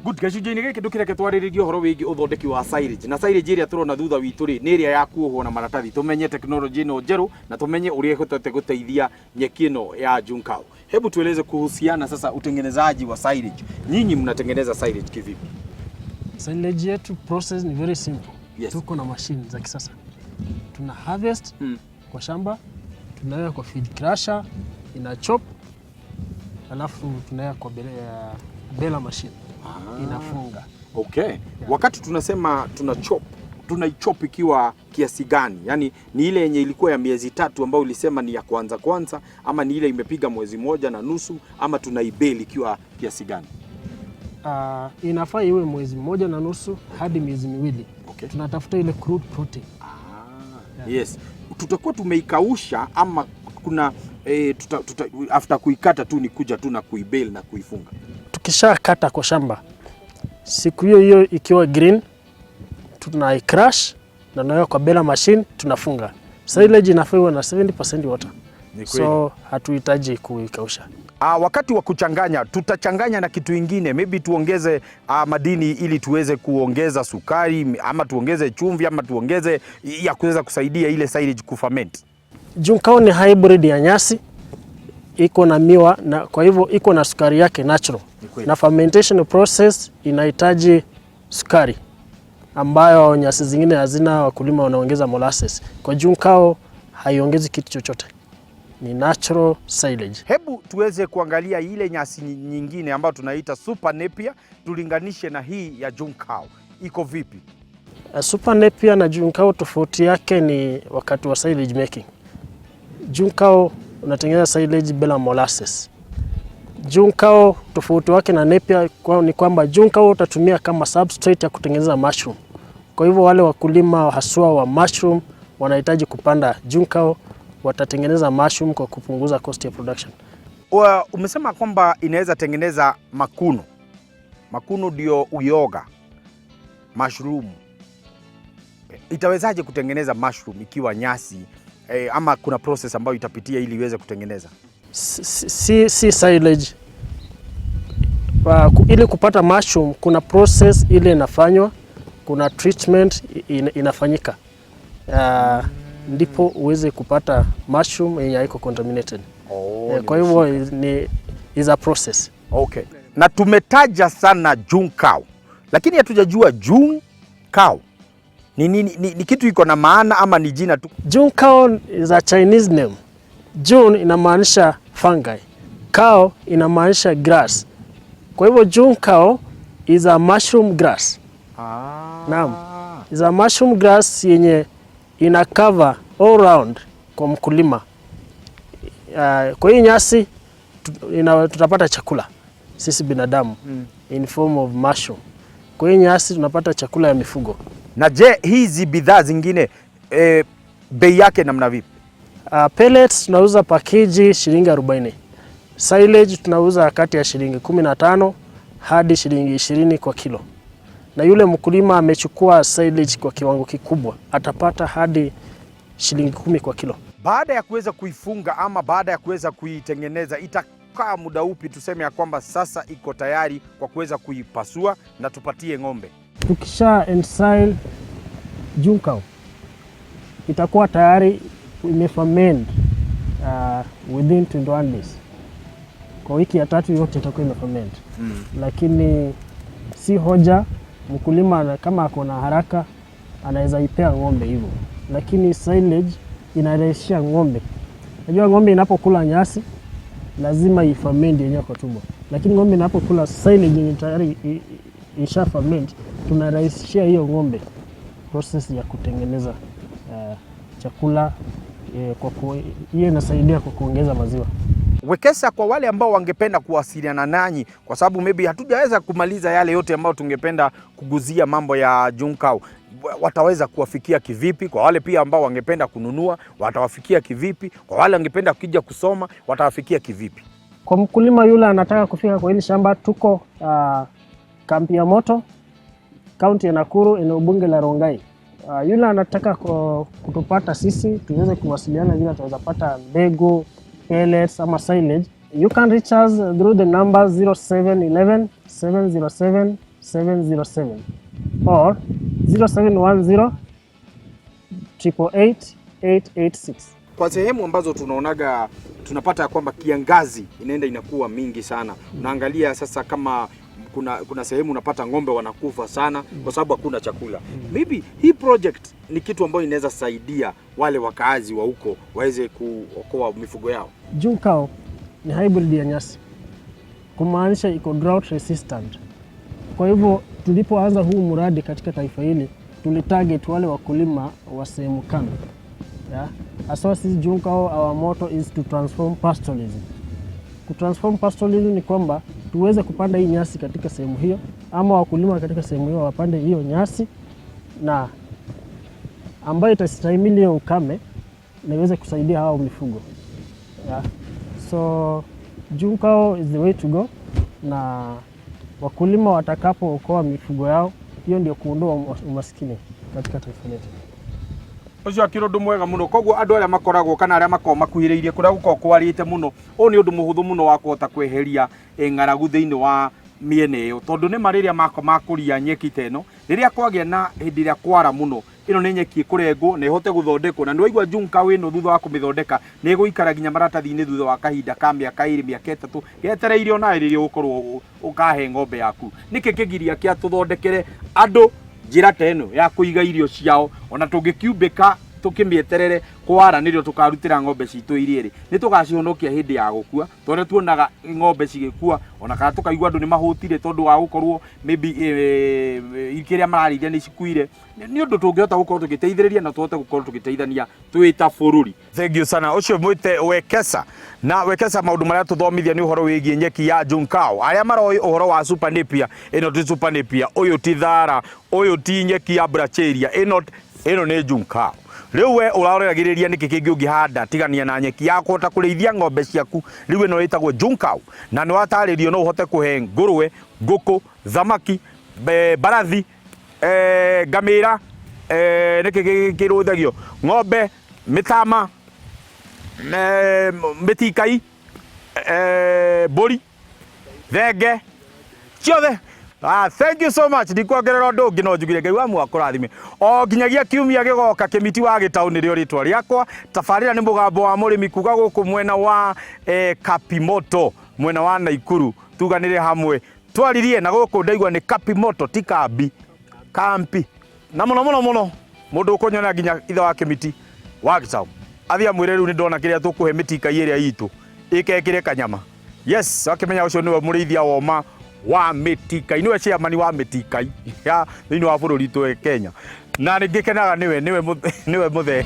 good gacunjĩ-inĩ gĩkĩ ndũkĩreke twarĩrĩrie ũhoro wĩgiĩ ũthondeki wa silage na silage ĩrĩa tũrona thutha witũ rĩ nĩ ĩrĩa ya kuohwo na maratathi tumenye teknolojia ĩno njerũ na tumenye ũrĩa ĩhotete gũteithia nyeki ĩno ya Juncal. Hebu tueleze kuhusiana sasa utengenezaji wa silage. Nyinyi mnatengeneza silage kivipi? Silage yetu process ni very simple. Yes. Tuko na machine za kisasa. Tuna harvest kwa shamba, tunaweka kwa feed crusher, ina chop, alafu tunaweka kwa bela machine. Inafunga. Okay. Yeah. Wakati tunasema tunaichop ikiwa kiasi gani? Yaani ni ile yenye ilikuwa ya miezi 3 ambayo ulisema ni ya kwanza ama ni ile imepiga mwezi 1.5 ama tunaibeli ikiwa kiasi gani? Inafaa iwe mwezi 1.5 hadi miezi 2. Okay. Tunatafuta ile crude protein. Yeah. Yes. Tutakuwa tumeikausha ama kuna after kuikata tu ni kuja tu na kuibeli na kuifunga? Tukishakata kwa shamba, siku hiyo ikiwa green, tunai-crush na tunaweka kwa bela machine, tunafunga. Silage inafaa iwe na 70% water. So hatuhitaji kuikausha. Wakati wa kuchanganya, tutachanganya na kitu ingine, maybe tuongeze madini ili tuweze kuongeza sukari ama tuongeze chumvi ama tuongeze ya kuweza kusaidia ile silage kuferment. Juncal ni hybrid ya nyasi, iko na miwa na kwa hivyo iko na sukari yake natural. Na fermentation process inahitaji sukari ambayo nyasi zingine hazina, wakulima wanaongeza molasses. Kwa Juncal haiongezi kitu chochote. Ni natural silage. Hebu tuweze kuangalia ile nyasi nyingine ambayo tunaita Super Napier, tulinganishe na hii ya Juncal. Iko vipi? Super Napier na Juncal tofauti yake ni wakati wa silage making. Juncal unatengeneza silage bila molasses. Juncal tofauti wake na Napier ni kwamba Juncal utatumia kama substrate ya kutengeneza mushroom. Kwa hivyo wale wakulima haswa wa mushroom wanahitaji kupanda Juncal, watatengeneza mushroom kwa kupunguza cost ya production. Umesema kwamba inaweza tengeneza makuno. Makuno ndio uyoga. Mushroom. Itawezaje kutengeneza mushroom ikiwa nyasi ama kuna process ambayo itapitia ili iweze kutengeneza? Si silage. Ili kupata mushroom kuna process ile inafanywa, kuna treatment inafanyika. Ndipo uweze kupata mushroom yenye haiko contaminated. Kwa hivyo is a process. Okay. Na tumetaja sana Juncal, lakini hatujajua Juncal ni kitu iko na maana ama ni jina tu? Juncal is a Chinese name. Jun inamaanisha fungi. Cao inamaanisha grass. Kwa hivyo Juncal is a mushroom grass. Naam. Is a mushroom grass yenye ina cover all round kwa mkulima. Kwa hii nyasi tutapata chakula sisi binadamu in form of mushroom. Kwa hii nyasi tunapata chakula ya mifugo. Na je, hizi bidhaa zingine bei yake namna vipi? Pellets tunauza package shilingi 40. Silage tunauza kati ya shilingi 15 hadi shilingi 20 kwa kilo. Na yule mkulima amechukua silage kwa kiwango kikubwa atapata hadi shilingi 10 kwa kilo. Baada ya kuweza kuifunga ama baada ya kuweza kuitengeneza itakaa muda upi tuseme ya kwamba sasa iko tayari kwa kuweza kuipasua na tupatie ng'ombe? Tukisha ensile Juncal itakuwa tayari imeferment within 21 days. Kwa wiki ya 3 yote itakuwa imeferment. Lakini si hoja mkulima kama ako na haraka anaweza ipea ng'ombe hivyo. Lakini silage inarahisishia ng'ombe. Unajua ng'ombe inapokula nyasi lazima iferment yenyewe kwa tumbo. Lakini ng'ombe inapokula silage yenye tayari isha ferment, tunarahisishia hiyo ng'ombe process ya kutengeneza chakula hiyo inasaidia kwa kuongeza maziwa. Wekesa, kwa wale ambao wangependa kuwasiliana nanyi, kwa sababu maybe hatujaweza kumaliza yale yote ambao tungependa kuguzia mambo ya Juncal, wataweza kuwafikia kivipi? Kwa wale pia ambao wangependa kununua, watawafikia kivipi? Kwa wale wangependa kuja kusoma, watawafikia kivipi? Kwa mkulima yule anataka kufika kwa hili shamba, tuko kampi ya moto, kaunti ya Nakuru, eneo bunge la Rongai. Yule anataka kutupata sisi, tuweze kuwasiliana vile tutaweza pata mbegu, pellets ama silage. You can reach us through the number 0711 707 707 or 0710 888 886. Kwa sehemu ambazo tunaonaga tunapata ya kwamba kiangazi inaenda inakuwa mingi sana. Unaangalia sasa kama kuna sehemu unapata ng'ombe wanakufa sana kwa sababu hakuna chakula. Maybe hii project ni kitu ambayo inaweza saidia wale wakaazi wa huko waweze kuokoa mifugo yao. Junkao ni hybrid ya nyasi, kumaanisha iko drought resistant. Kwa hivyo tulipoanza huu mradi katika taifa hili, tulitarget wale wakulima wa sehemu kame. Aswa sisi Junkao, our motto is to transform pastoralism. Kutransform pastoralism ni kwamba tuweze kupanda hii nyasi katika sehemu hiyo, ama wakulima katika sehemu hiyo wapande hiyo nyasi na ambayo itastahimili hiyo ukame na iweze kusaidia hao mifugo. So Junkao is the way to go, na wakulima watakapookoa mifugo yao, hiyo ndio kuondoa umaskini katika taifa letu. Ucio akira undu mwega muno, koguo andu aria makoragwo kana aria makuhiriirie kuria guko kwarite muno, u ni undu muhuthu muno wa kuhota kweheria ng'aragu thiini wa miene iyo, tondu ni mariria makuria nyeki teno riria kwagia na hindi iria kwara muno, ino ni nyeki ikurengwo na ihote guthondekwo, na niwaigua Junkao ino thutha wa kumithondeka ni guikara ginya maratathi-ini thutha wa kahinda ka miaka 2 miaka 3 getereire ona riria ukorwo ukahe ng'ombe yaku. Niki kigiria kia tuthondekere andu njira teno ya kuiga irio ciao, ona tungikiumbika tukimieterere kwara nirio tukarutira ng'ombe citu irieri ni tugacihonokia hindi ya gukua, tondu tuonaga ng'ombe cigikua ona kana tukaigua andu ni mahutire tondu wa gukorwo maybe ikiria mararithia ni cikuire, ni undu tungihota gukorwo tugiteithiriria na tuhote gukorwo tugiteithania twita bururi. Thank you sana. Ucio mwite Wekesa, na Wekesa maundu maria tuthomithia ni uhoro wigie nyeki ya Junkao. Aria maroi uhoro wa Super Napier, ino ti Super Napier, uyu ti thara, uyu ti nyeki ya Bracharia, ino ni Junkao. Riu we uraroragiriria niki kingi ungihanda tigania na nyeki ya kuhota kurithia ng'ombe ciaku, riu ino itagwo Junkao, na ni wataririo no uhote kuhe ngurwe, nguku, thamaki, barathi, ngamira, niki kiruthagio ng'ombe, mitama, mitikai, mburi, thenge, ciothe. Thank you so much. Ndikuongerera undu ungi no njugire Ngai wa mwakurathime. O nginyagia kiumia gigoka Kimiti wa Gitau nirio ritwa riakwa. Tafarira ni mugambo wa murimi kuga guku mwena wa Kapimoto, mwena wa Naikuru. Tuganire hamwe twaririe na guku ndaigua ni Kapimoto ti Kambi. Kampi. Na muno mundu ukunyona nginya ithe wa Kimiti wa Gitau. Athia mwire riu ni ndona kiria tukuhe mitika iria itu ikekire kanyama. Yes, akimenya ucio niwe murithia woma wa Mitikai, niwe chairman wa Mitikai ya thiini wa bururi tu Kenya, na ningikenaga niwe muthe